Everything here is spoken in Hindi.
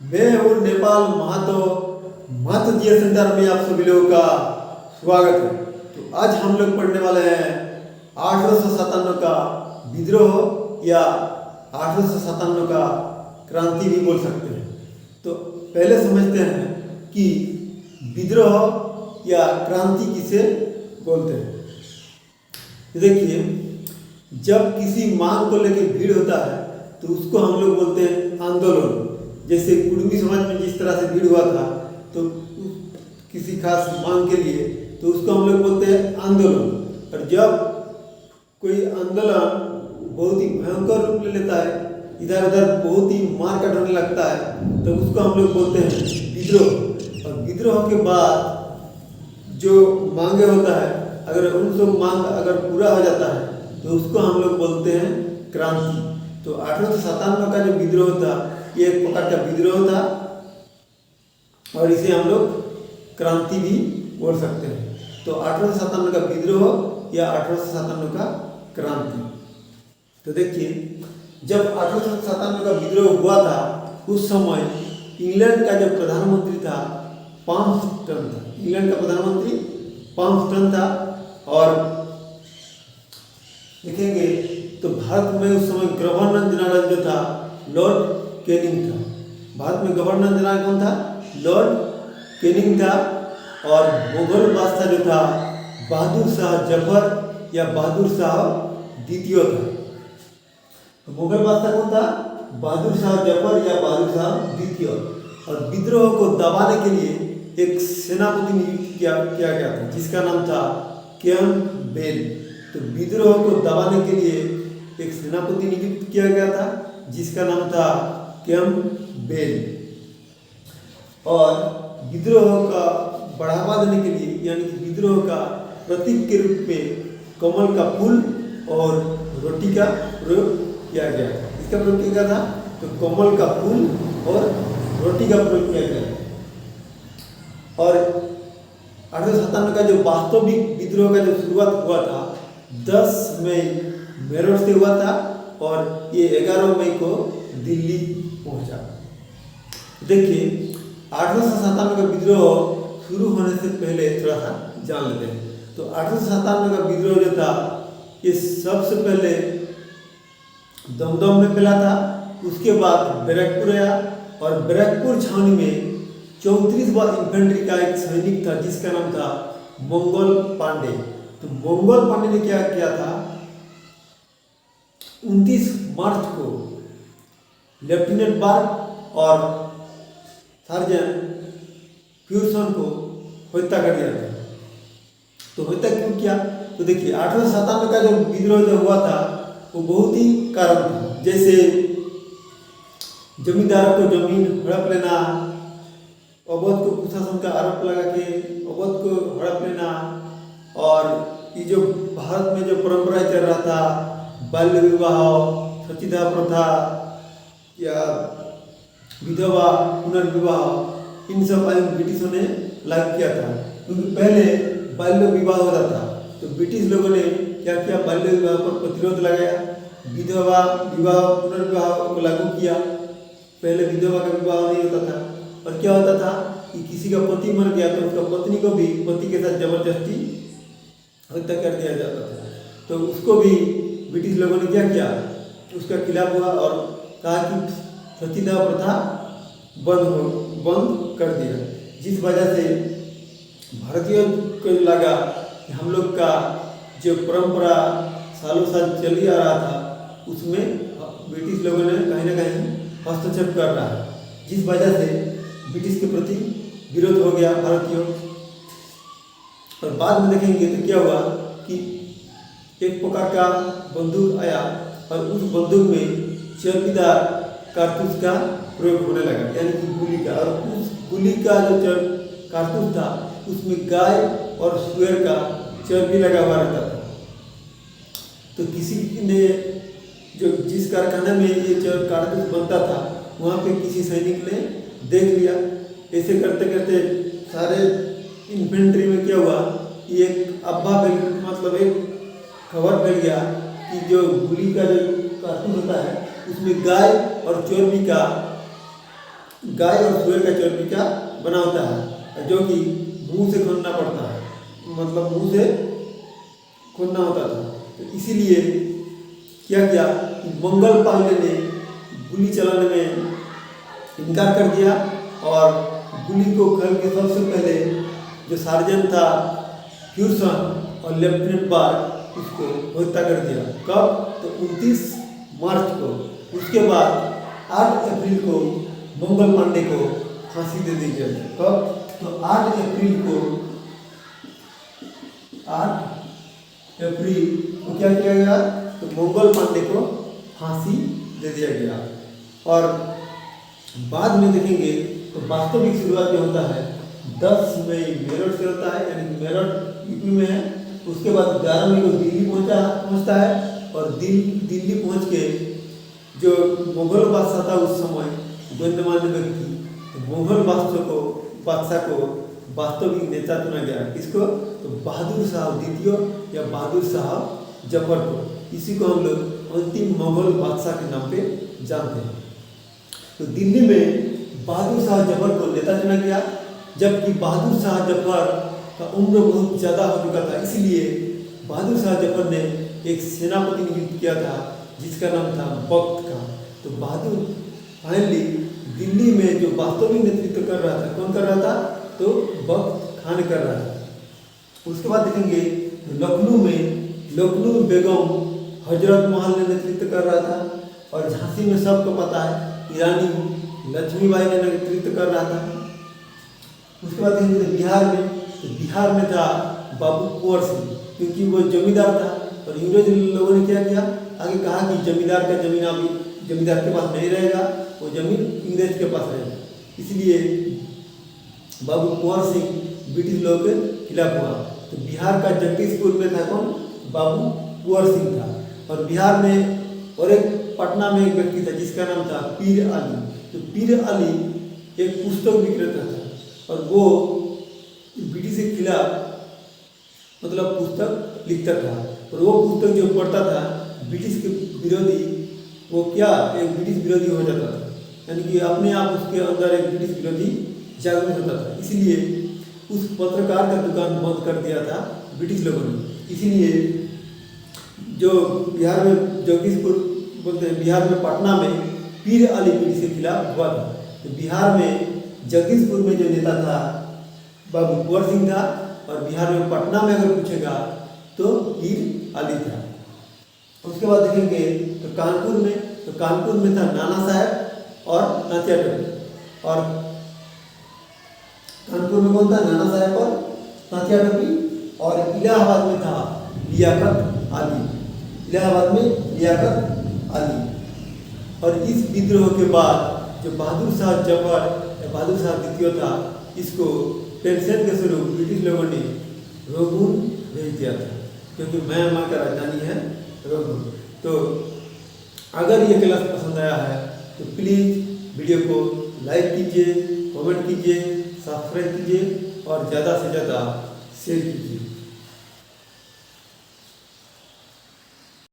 मैं हूँ नेपाल महतो महतो जिया सेंटर में आप सभी लोगों का स्वागत है। तो आज हम लोग पढ़ने वाले हैं 1857 का विद्रोह या 1857 का क्रांति भी बोल सकते हैं। तो पहले समझते हैं कि विद्रोह या क्रांति किसे बोलते हैं। देखिए, जब किसी मांग को लेकर भीड़ होता है तो उसको हम लोग बोलते हैं आंदोलन। जैसे कुर्मी समाज में जिस तरह से भीड़ हुआ था तो किसी खास मांग के लिए, तो उसको हम लोग बोलते हैं आंदोलन। और जब कोई आंदोलन बहुत ही भयंकर रूप ले लेता है, इधर उधर बहुत ही मार काट होने लगता है, तो उसको हम लोग बोलते हैं विद्रोह। और विद्रोह के बाद जो मांगे होता है, अगर उन सब मांग अगर पूरा हो जाता है तो उसको हम लोग बोलते हैं क्रांति। तो 1857 का जो विद्रोह था ये एक प्रकार का विद्रोह था और इसे हम लोग क्रांति भी बोल सकते हैं। तो 1857 का विद्रोह या 1857 का क्रांति। तो देखिए, जब 1857 का विद्रोह हुआ था उस समय इंग्लैंड का जो प्रधानमंत्री था पाम्पटन था। इंग्लैंड का प्रधानमंत्री पाम्पटन था। और देखेंगे तो भारत में उस समय गवर्नर जनरल जो था लॉर्ड कैनिंग था। भारत में गवर्नर जनरल कौन था? लॉर्ड कैनिंग था। और मुगल बादशाह जो था बहादुर शाह जफर या बहादुर शाह द्वितीय था। तो मुगल बादशाह कौन था? बहादुर शाह जफर या बहादुर शाह द्वितीय। और विद्रोह को दबाने के लिए एक सेनापति नियुक्त किया गया था जिसका नाम था कैम्पबेल। तो विद्रोह को दबाने के लिए एक सेनापति नियुक्त किया गया था जिसका नाम था कैम्पबेल। और विद्रोह का बढ़ावा देने के लिए, यानी कि विद्रोह का प्रतीक के रूप में कमल का फूल और रोटी का प्रयोग किया गया था। इसका प्रयोग किया गया था तो कमल का फूल और रोटी का प्रयोग किया गया था। और 1857 का जो वास्तविक विद्रोह का जो शुरुआत हुआ था 10 मई मेरठ से हुआ था और ये 11 मई को दिल्ली पहुंचा। देखिए, 1857 का विद्रोह शुरू होने से पहले थोड़ा सा जान लेते हैं। तो 1857 का विद्रोह जो था ये सबसे पहले दमदम में फैला था। उसके बाद बैरकपुर आया और बैरकपुर छावनी में 34वां इन्फेंट्री का एक सैनिक था जिसका नाम था मंगल पांडे। तो मंगल पांडे ने क्या किया था, 29 मार्च को लेफ्टिनेंट बार्क और सार्जेंट फ्यूरसन को हत्या कर दिया था। तो हत्या क्यों किया? तो देखिए, 1857 का जो विद्रोह जो हुआ था वो बहुत ही कारण था। जैसे जमींदारों को जमीन हड़प लेना, अवध को कुशासन का आरोप लगा के अवध को हड़प लेना, और ये जो भारत में जो परंपरा चल रहा था बाल्य विवाह, सतीदाह प्रथा या विधवा पुनर्विवाह, इन सब आयु ब्रिटिशों ने लागू किया था। क्योंकि पहले बाल्य विवाह होता था तो ब्रिटिश लोगों ने क्या किया, बाल्य विवाह पर प्रतिरोध लगाया, विधवा विवाह पुनर्विवाह को लागू किया। पहले विधवा का विवाह नहीं होता था। और क्या होता था कि किसी का पति मर गया तो उसका पत्नी को भी पति के साथ जबरदस्ती हत्या कर दिया जाता था। तो उसको भी ब्रिटिश लोगों ने क्या किया, उसका खिलाफ हुआ और कहा कि सतीदाह प्रथा बंद कर दिया। जिस वजह से भारतीयों को लगा कि हम लोग का जो परंपरा सालों साल चली आ रहा था उसमें ब्रिटिश लोगों ने कहीं ना कहीं हस्तक्षेप कर रहा है, जिस वजह से ब्रिटिश के प्रति विरोध हो गया भारतीयों। और बाद में देखेंगे तो क्या हुआ कि एक प्रकार का बंदूक आया और उस बंदूक में चर्बीदार कारतूस का प्रयोग होने लगा, यानी कि गोली का। और उस गोली का जो कारतूस था उसमें गाय और सुअर का चर्बी लगा हुआ रहता था। तो किसी ने जो जिस कारखाने में ये कारतूस बनता था वहाँ पे किसी सैनिक ने देख लिया। ऐसे करते करते सारे इन्फेंट्री में क्या हुआ कि एक अफवाह मतलब एक खबर फैल गया कि जो गोली का जो कारतूस होता है उसमें गाय और चर्बी का गाय और सुअर का चर्बी का बना होता है, जो कि मुंह से खोलना पड़ता है, मतलब मुंह से खोलना होता था। तो इसीलिए क्या किया कि मंगल पांडे ने गोली चलाने में इनकार कर दिया और गोली को खोल के सबसे पहले जो सार्जेंट था फ्यूसन और लेफ्टिनेंट बार्क उसको हत्या कर दिया। कब? तो 29 मार्च को। उसके बाद 8 अप्रैल को मंगल पांडे को फांसी दे दी गई। कब? तो 8 अप्रैल को क्या किया गया? तो मंगल पांडे को फांसी दे दिया गया। और बाद में देखेंगे तो वास्तविक शुरुआत में होता है 10 मई मेरठ से होता है, यानी कि मेरठ यूपी में है। उसके बाद 11 मई को दिल्ली पहुंचता है और दिल्ली पहुंच के जो मुगल बादशाह था उस समय गण्यमान्य व्यक्ति, तो मुगल बादशाह को वास्तविक नेता चुना गया। किसको? तो बहादुर शाह द्वितीय या बहादुर शाह जफर को। इसी को हम लोग अंतिम मुगल बादशाह के नाम पे जानते हैं। तो दिल्ली में बहादुर शाह जफर को नेता चुना गया, जबकि बहादुर शाह जफर का उम्र बहुत ज़्यादा हो चुका था। इसलिए बहादुर शाह जफर ने एक सेनापति नियुक्त किया था जिसका नाम था बख्त खां। तो बहादुर फाइनली दिल्ली में जो वास्तविक नेतृत्व कर रहा था, कौन कर रहा था? तो बख्त खान कर रहा था। उसके बाद देखेंगे लखनऊ में बेगम हजरत महल ने नेतृत्व कर रहा था। और झांसी में सबको पता है ईरानी लक्ष्मीबाई ने नेतृत्व कर रहा था। उसके बाद देखेंगे बिहार में था बाबू कुंवर सिंह, क्योंकि वो जमींदार था। और अंग्रेज लोगों ने क्या किया? आगे कहा कि जमींदार का जमीन अभी जमींदार के पास नहीं रहेगा, वो जमीन अंग्रेज के पास रहेगा। इसलिए बाबू कुंवर सिंह ब्रिटिश लोगों के खिलाफ हुआ। तो बिहार का जगदीशपुर में था कौन? बाबू कुंवर सिंह था। और बिहार में और एक पटना में एक व्यक्ति था जिसका नाम था पीर अली। तो पीर अली एक पुस्तक विक्रेता था और वो ब्रिटिश के खिलाफ मतलब पुस्तक लिखता था। और वो पुस्तक जो पढ़ता था ब्रिटिश के विरोधी, वो क्या एक ब्रिटिश विरोधी हो जाता था, यानी कि अपने आप उसके अंदर एक ब्रिटिश विरोधी जागरूक होता था। इसलिए उस पत्रकार का दुकान बंद कर दिया था ब्रिटिश लोगों ने। इसीलिए जो बिहार में जगदीशपुर बोलते हैं, बिहार में पटना में पीर अली ब्रिटिश के खिलाफ हुआ था। तो बिहार में जगदीशपुर में जो नेता था बाबू कुंवर सिंह था, और बिहार में पटना में अगर पूछेगा तो पीर अली था। उसके बाद देखेंगे तो कानपुर में था नाना साहब और तात्या टोपी। और कानपुर में कौन था? नाना साहब और तात्या टोपी। और इलाहाबाद में था लियाकत अली। और इस विद्रोह के बाद जो बहादुर शाह जफर या बहादुर शाह द्वितीय था, इसको पेंशन के स्वरूप ब्रिटिश लोगों ने रंगून भेज दिया था, क्योंकि म्यांमार का राजधानी है रंगून। तो अगर ये क्लास पसंद आया है तो प्लीज़ वीडियो को लाइक कीजिए, कमेंट कीजिए, सब्सक्राइब कीजिए और ज़्यादा से ज़्यादा शेयर कीजिए।